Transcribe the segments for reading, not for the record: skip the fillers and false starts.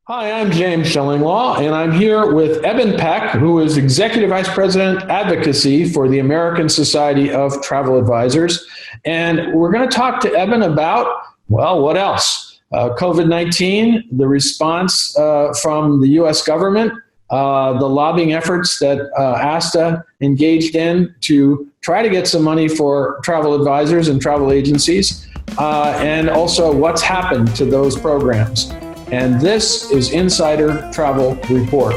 Hi, I'm James Shillinglaw, and I'm here with Eben Peck, who is Executive Vice President Advocacy for the American Society of Travel Advisors. And we're going to talk to Eben about, well, what else? COVID-19, the response from the U.S. government, the lobbying efforts that ASTA engaged in to try to get some money for travel advisors and travel agencies, and also what's happened to those programs. And this is Insider Travel Report.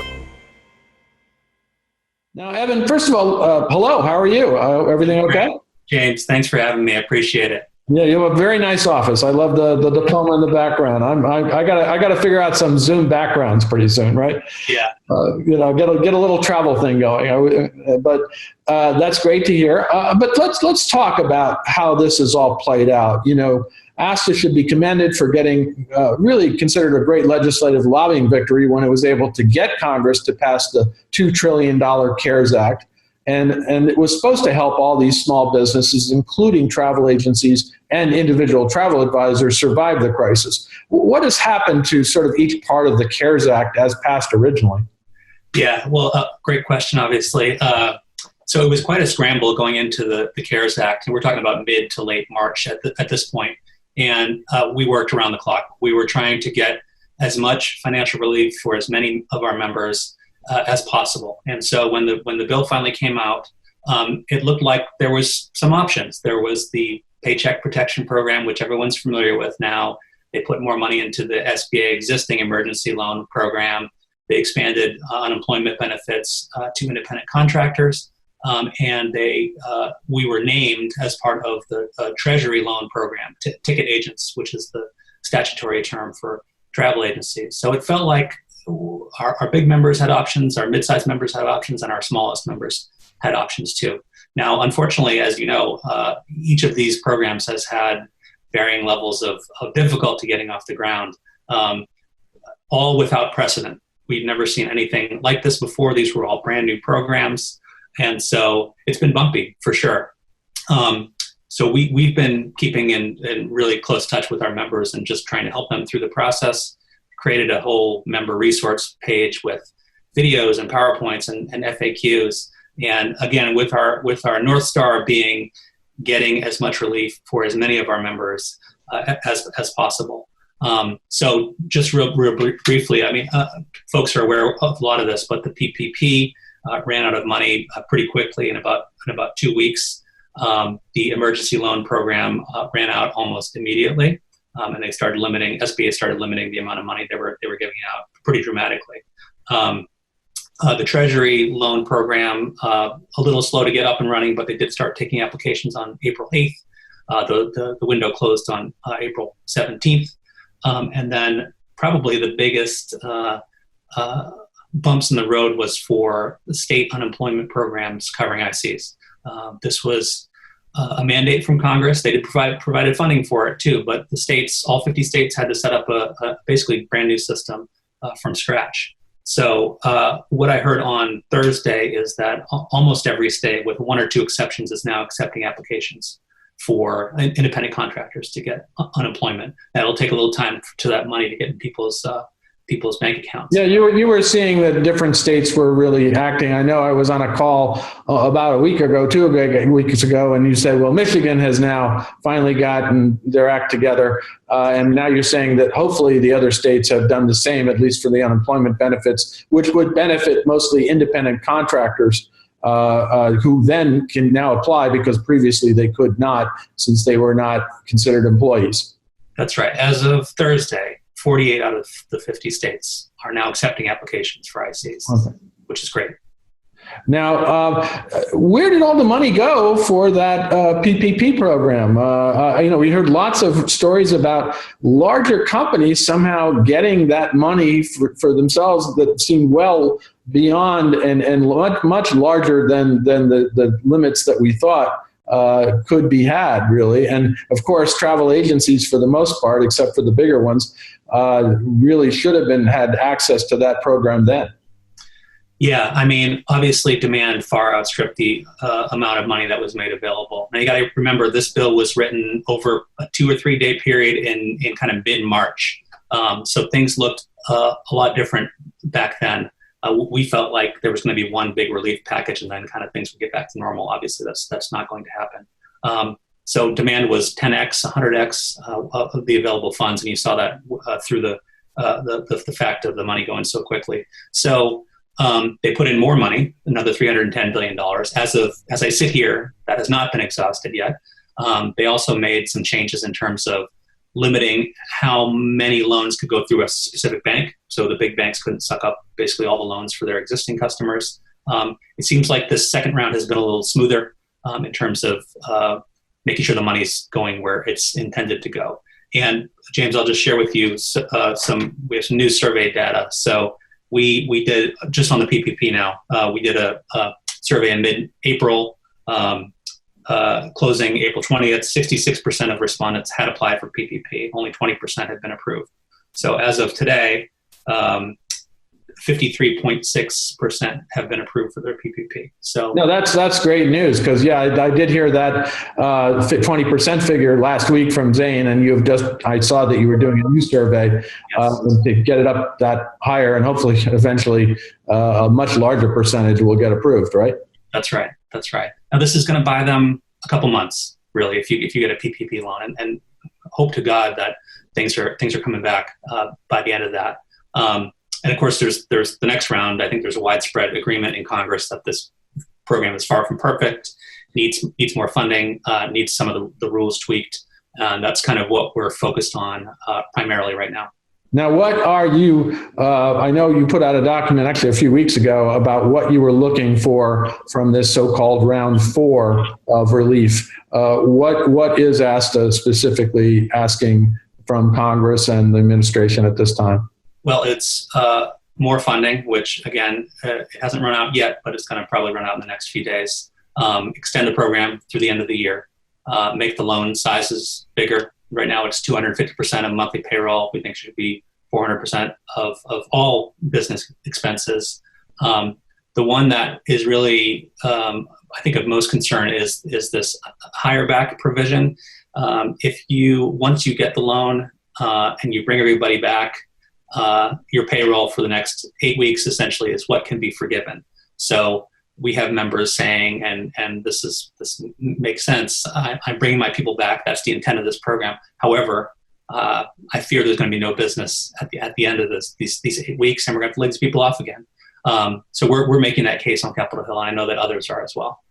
Now, Eben, first of all, hello, how are you? Everything okay? James, thanks for having me. I appreciate it. Yeah, you have a very nice office. I love the diploma in the background. I gotta figure out some Zoom backgrounds pretty soon, right? Yeah. Get a little travel thing going. But that's great to hear. But let's talk about how this is all played out. ASTA should be commended for getting really considered a great legislative lobbying victory when it was able to get Congress to pass the $2 trillion CARES Act. And it was supposed to help all these small businesses, including travel agencies and individual travel advisors, survive the crisis. What has happened to sort of each part of the CARES Act as passed originally? Yeah, well, great question, obviously. So it was quite a scramble going into the CARES Act, and we're talking about mid to late March at this point. And we worked around the clock. We were trying to get as much financial relief for as many of our members as possible. And so when the bill finally came out, it looked like there was some options. There was the Paycheck Protection Program, which everyone's familiar with now. They put more money into the SBA existing emergency loan program. They expanded unemployment benefits to independent contractors. And we were named as part of the Treasury loan program, ticket agents, which is the statutory term for travel agencies. So it felt like our big members had options, our mid-sized members had options, and our smallest members had options too. Now, unfortunately, as you know, each of these programs has had varying levels of difficulty getting off the ground, all without precedent. We've never seen anything like this before. These were all brand new programs. And so it's been bumpy for sure. So we've been keeping in really close touch with our members and just trying to help them through the process. Created a whole member resource page with videos and PowerPoints and FAQs. And again, with our North Star being getting as much relief for as many of our members as possible. So just real briefly, I mean, folks are aware of a lot of this, but the PPP ran out of money pretty quickly in about 2 weeks. The emergency loan program ran out almost immediately, and they started SBA started limiting the amount of money they were giving out pretty dramatically. The Treasury loan program, a little slow to get up and running, but they did start taking applications on April 8th. The window closed on April 17th. And then probably the biggest bumps in the road was for the state unemployment programs covering ICs. This was a mandate from Congress. They did provided funding for it too, but the states, all 50 states, had to set up a basically brand new system from scratch. So what I heard on Thursday is that almost every state, with one or two exceptions, is now accepting applications for independent contractors to get unemployment. That'll take a little time to that money to get in people's bank accounts. Yeah, you were seeing that different states were really acting. I know I was on a call about a week ago, 2 weeks ago, and you said, well, Michigan has now finally gotten their act together. And now you're saying that hopefully the other states have done the same, at least for the unemployment benefits, which would benefit mostly independent contractors who then can now apply because previously they could not, since they were not considered employees. That's right. As of Thursday, 48 out of the 50 states are now accepting applications for ICs, which is great. Now, where did all the money go for that PPP program? We heard lots of stories about larger companies somehow getting that money for themselves that seemed well beyond and much larger than the limits that we thought could be had, really. And of course, travel agencies, for the most part, except for the bigger ones, really should have had access to that program then. Yeah, I mean, obviously demand far outstripped the amount of money that was made available. Now you got to remember, this bill was written over a 2 or 3 day period in kind of mid-March. So things looked a lot different back then. We felt like there was going to be one big relief package and then kind of things would get back to normal. Obviously, that's not going to happen. So demand was 10x, 100x of the available funds, and you saw that through the fact of the money going so quickly. So they put in more money, another $310 billion. As I sit here, that has not been exhausted yet. They also made some changes in terms of limiting how many loans could go through a specific bank. So the big banks couldn't suck up basically all the loans for their existing customers. It seems like this second round has been a little smoother in terms of making sure the money's going where it's intended to go. And James, I'll just share with you we have some new survey data. So we did, just on the PPP now, we did a survey in mid-April, closing April 20th. 66% of respondents had applied for PPP. Only 20% had been approved. So as of today, 53.6% have been approved for their PPP. So no, that's great news, because I did hear that 20% figure last week from Zane, and I saw that you were doing a new survey to get it up that higher, and hopefully eventually a much larger percentage will get approved, right? That's right. Now this is going to buy them a couple months, really, if you get a PPP loan, and hope to God that things are coming back by the end of that. And of course, there's the next round. I think there's a widespread agreement in Congress that this program is far from perfect, needs more funding, needs some of the rules tweaked. And that's kind of what we're focused on primarily right now. Now, what are you, I know you put out a document actually a few weeks ago about what you were looking for from this so-called round 4 of relief. What is ASTA specifically asking from Congress and the administration at this time? Well, it's more funding, which again, it hasn't run out yet, but it's going to probably run out in the next few days. Extend the program through the end of the year. Make the loan sizes bigger. Right now, it's 250% of monthly payroll. We think it should be 400% of all business expenses. The one that is really, I think, of most concern is this hire back provision. Once you get the loan and you bring everybody back, your payroll for the next 8 weeks essentially is what can be forgiven. So we have members saying, and this makes sense, I'm bringing my people back. That's the intent of this program. However, I fear there's going to be no business at the end of these 8 weeks, and we're going to have to lay these people off again. So we're making that case on Capitol Hill, and I know that others are as well.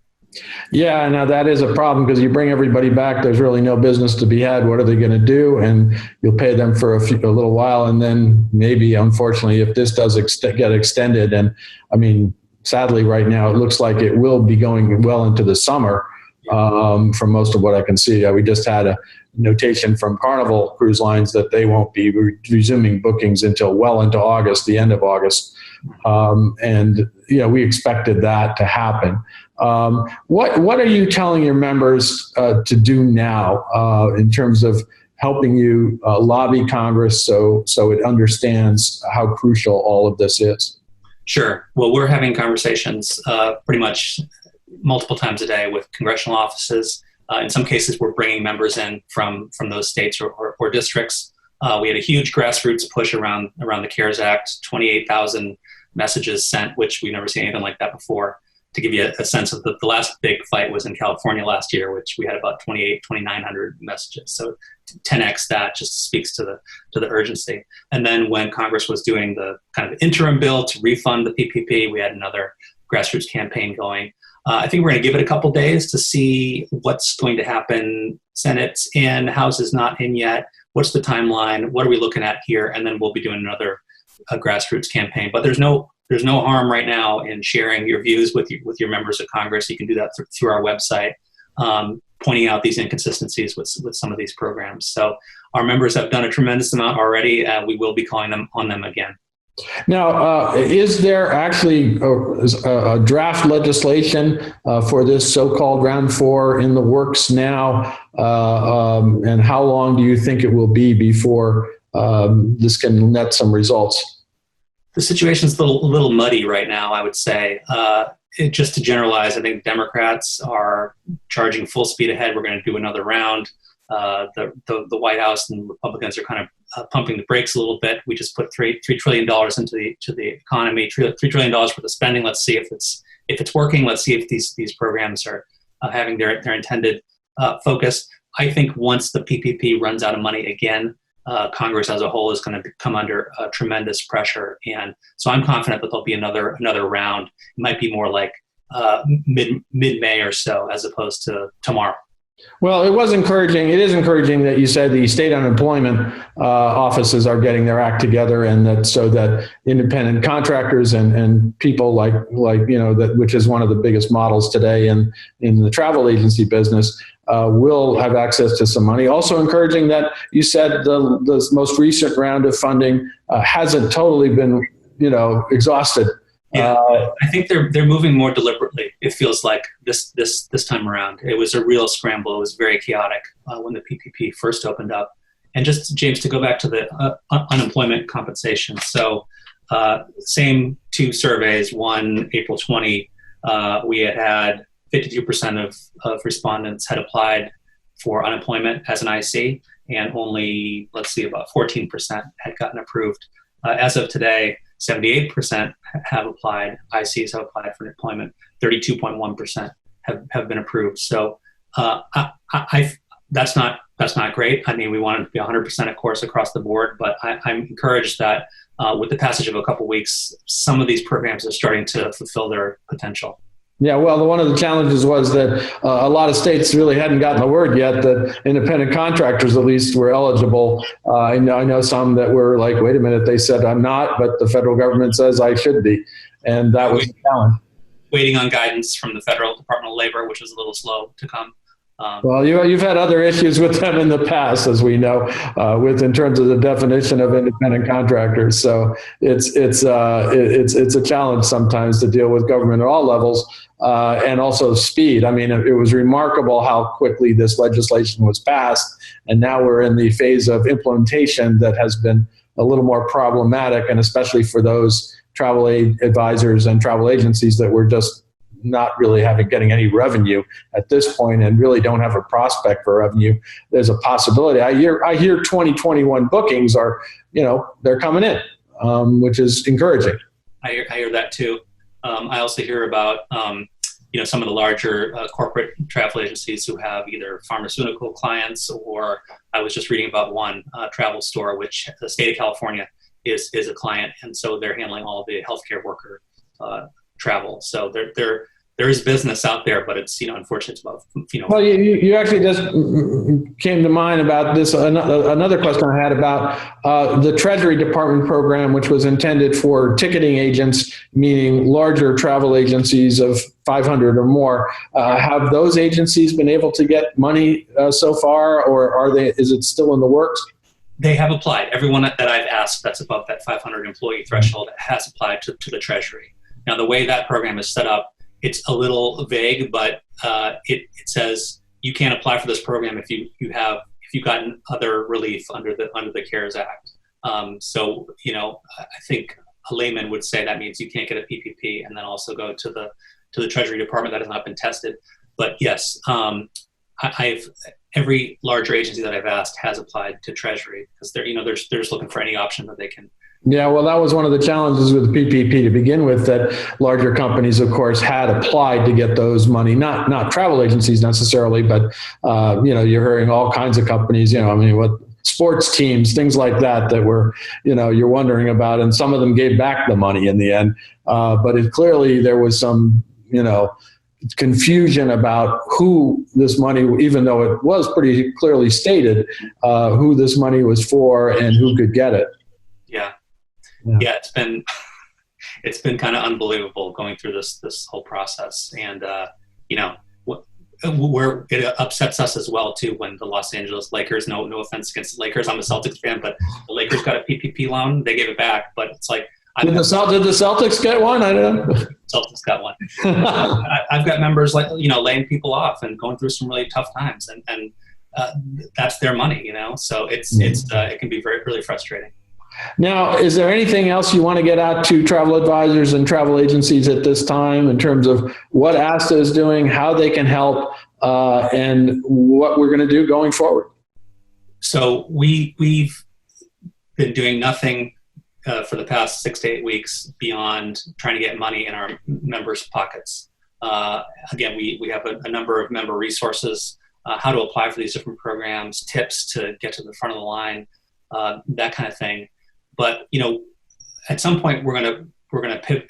Yeah, now that is a problem, because you bring everybody back, there's really no business to be had. What are they going to do? And you'll pay them for a little while, and then maybe, unfortunately, if this does get extended, and I mean, sadly, right now, it looks like it will be going well into the summer from most of what I can see. We just had a notation from Carnival Cruise Lines that they won't be resuming bookings until well into August, the end of August. And we expected that to happen. What are you telling your members to do now in terms of helping you lobby Congress so it understands how crucial all of this is? Sure. Well, we're having conversations pretty much multiple times a day with congressional offices. In some cases, we're bringing members in from those states or districts. We had a huge grassroots push around the CARES Act, 28,000 messages sent, which we've never seen anything like that before. To give you a sense of the last big fight was in California last year, which we had about 2,900 messages. So 10x that just speaks to the urgency. And then when Congress was doing the kind of interim bill to refund the PPP, we had another grassroots campaign going. I think we're going to give it a couple days to see what's going to happen. Senate's in, House is not in yet. What's the timeline? What are we looking at here? And then we'll be doing another grassroots campaign. But there's no harm right now in sharing your views with your members of Congress. You can do that through our website, pointing out these inconsistencies with some of these programs. So our members have done a tremendous amount already. We will be calling them on them again. Now, is there actually a draft legislation for this so-called round 4 in the works now? And how long do you think it will be before this can net some results? The situation's a little muddy right now, I would say. Just to generalize, I think Democrats are charging full speed ahead. We're going to do another round. The White House and Republicans are kind of pumping the brakes a little bit. We just put $3 trillion into the economy, $3 trillion worth of spending. Let's see if it's working. Let's see if these programs are having their intended focus. I think once the PPP runs out of money again, Congress as a whole is going to come under tremendous pressure, and so I'm confident that there'll be another round. It might be more like mid-May or so, as opposed to tomorrow. Well, it was encouraging. It is encouraging that you said the state unemployment offices are getting their act together, and that so that independent contractors and people like that, which is one of the biggest models today in the travel agency business, will have access to some money. Also encouraging that you said the most recent round of funding hasn't totally been exhausted. Yeah, I think they're moving more deliberately. It feels like this time around. It was a real scramble. It was very chaotic when the PPP first opened up. And just, James, to go back to the unemployment compensation. So same two surveys. One, April 20, we had 52% of respondents had applied for unemployment as an IC, and only, about 14% had gotten approved. As of today, 78% have applied. ICs have applied for employment. 32.1% have been approved. So that's not great. I mean, we want it to be 100%, of course, across the board. But I'm encouraged that with the passage of a couple weeks, some of these programs are starting to fulfill their potential. Yeah, well, one of the challenges was that a lot of states really hadn't gotten the word yet that independent contractors, at least, were eligible. I know some that were like, wait a minute, they said I'm not, but the federal government says I should be. And that was a challenge. Waiting on guidance from the Federal Department of Labor, which was a little slow to come. Well, you've had other issues with them in the past, as we know, in terms of the definition of independent contractors. So it's a challenge sometimes to deal with government at all levels, and also speed. I mean, it was remarkable how quickly this legislation was passed, and now we're in the phase of implementation that has been a little more problematic, and especially for those travel aid advisors and travel agencies that were just not really getting any revenue at this point and really don't have a prospect for revenue. There's a possibility. I hear 2021 bookings are, they're coming in, which is encouraging. I hear that too. I also hear about, some of the larger corporate travel agencies who have either pharmaceutical clients, or I was just reading about one travel store, which the state of California is a client. And so they're handling all the healthcare worker travel. So there is business out there, but it's, unfortunately, it's about, Well, you actually just came to mind about this. Another question I had about the Treasury Department program, which was intended for ticketing agents, meaning larger travel agencies of 500 or more. Have those agencies been able to get money so far, or is it still in the works? They have applied. Everyone that I've asked that's above that 500 employee threshold has applied to the Treasury. Now, the way that program is set up, it's a little vague, but it says you can't apply for this program if you've gotten other relief under the CARES Act. So I think a layman would say that means you can't get a PPP and then also go to the Treasury Department. That has not been tested. But yes, every larger agency that I've asked has applied to Treasury, because they're just looking for any option that they can. Yeah, well, that was one of the challenges with PPP to begin with, that larger companies, of course, had applied to get those money, not travel agencies necessarily, but, you're hearing all kinds of companies, what sports teams, things like that were, you're wondering about, and some of them gave back the money in the end. But clearly there was some, confusion about who this money, even though it was pretty clearly stated, who this money was for and who could get it. Yeah, it's been kind of unbelievable going through this whole process, and where it upsets us as well too when the Los Angeles Lakers, no offense against the Lakers, I'm a Celtics fan, but the Lakers got a PPP loan, they gave it back, but it's like, did the Celtics get one? I don't know. Celtics got one. I've got members laying people off and going through some really tough times, and that's their money, so it can be really frustrating. Now, is there anything else you want to get out to travel advisors and travel agencies at this time in terms of what ASTA is doing, how they can help, and what we're going to do going forward? So been doing nothing for the past 6 to 8 weeks beyond trying to get money in our members' pockets. Again, we have a number of member resources, how to apply for these different programs, tips to get to the front of the line, that kind of thing. But at some point we're gonna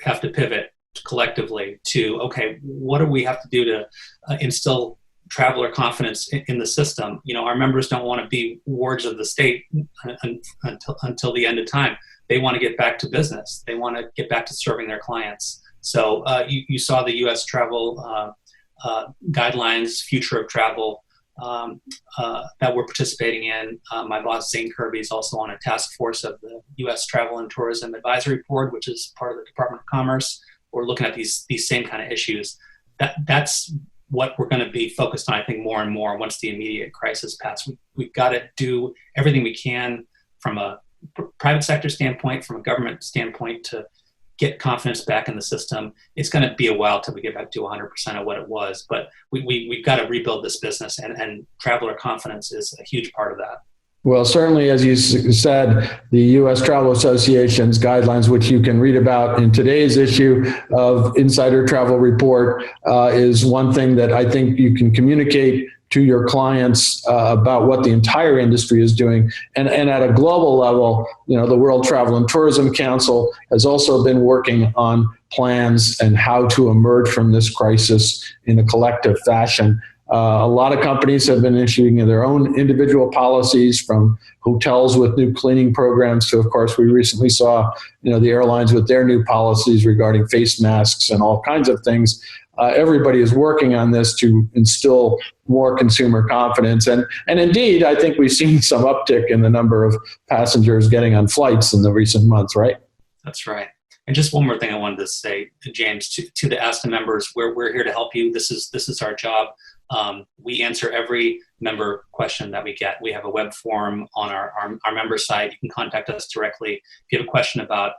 have to pivot collectively to, okay, what do we have to do to instill traveler confidence in the system? Our members don't want to be wards of the state until the end of time. They want to get back to business. They want to get back to serving their clients. So you saw the U.S. travel guidelines, future of travel, that we're participating in. My boss, Zane Kirby, is also on a task force of the U.S. Travel and Tourism Advisory Board, which is part of the Department of Commerce. We're looking at these same kind of issues. That's what we're going to be focused on, I think, more and more once the immediate crisis passes. We've got to do everything we can from a private sector standpoint, from a government standpoint, to get confidence back in the system. It's going to be a while till we get back to 100% of what it was, but we've got to rebuild this business, and traveler confidence is a huge part of that. Well, certainly, as you said, the U.S. Travel Association's guidelines, which you can read about in today's issue of Insider Travel Report, is one thing that I think you can communicate to your clients about what the entire industry is doing. And at a global level, the World Travel and Tourism Council has also been working on plans and how to emerge from this crisis in a collective fashion. A lot of companies have been issuing their own individual policies, from hotels with new cleaning programs to, of course, we recently saw, the airlines with their new policies regarding face masks and all kinds of things. Everybody is working on this to instill more consumer confidence. And indeed, I think we've seen some uptick in the number of passengers getting on flights in the recent months, right? That's right. And just one more thing I wanted to say, James, to the ASTA members, we're here to help you. This is our job. We answer every member question that we get. We have a web form on our member site. You can contact us directly. If you have a question about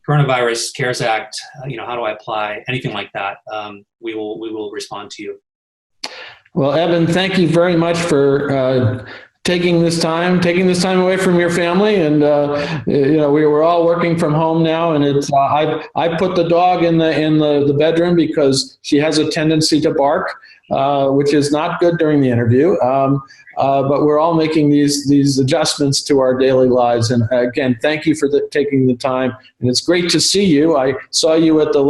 coronavirus, CARES Act, how do I apply, anything like that, we will respond to you. Well, Eben, thank you very much for taking this time away from your family. And we were all working from home now, and it's I put the dog in the bedroom because she has a tendency to bark, which is not good during the interview. But we're all making these adjustments to our daily lives. And again, thank you for taking the time. And it's great to see you. I saw you at the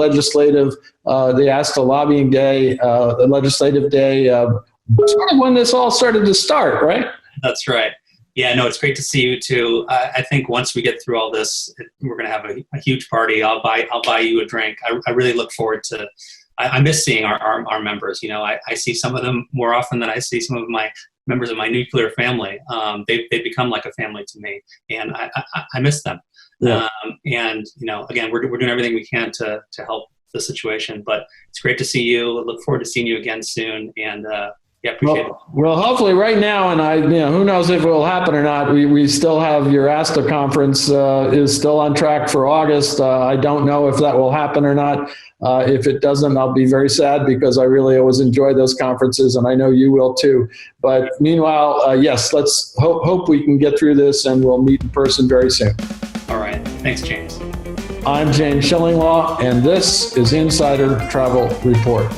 the ASTA lobbying day, the legislative day, sort of when this all started to start, right? That's right. Yeah, no, it's great to see you too. I think once we get through all this, we're going to have a huge party. I'll buy you a drink. I really look forward to. I miss seeing our members. I see some of them more often than I see some of my members of my nuclear family. They've become like a family to me, and I miss them. Yeah. And again, we're doing everything we can to help the situation. But it's great to see you. I look forward to seeing you again soon. And yeah, appreciate it. Well, hopefully right now, and who knows if it will happen or not. We still have your ASTA conference is still on track for August. I don't know if that will happen or not. If it doesn't, I'll be very sad because I really always enjoy those conferences, and I know you will too. But meanwhile, yes, let's hope we can get through this, and we'll meet in person very soon. All right. Thanks, James. I'm James Shillinglaw, and this is Insider Travel Report.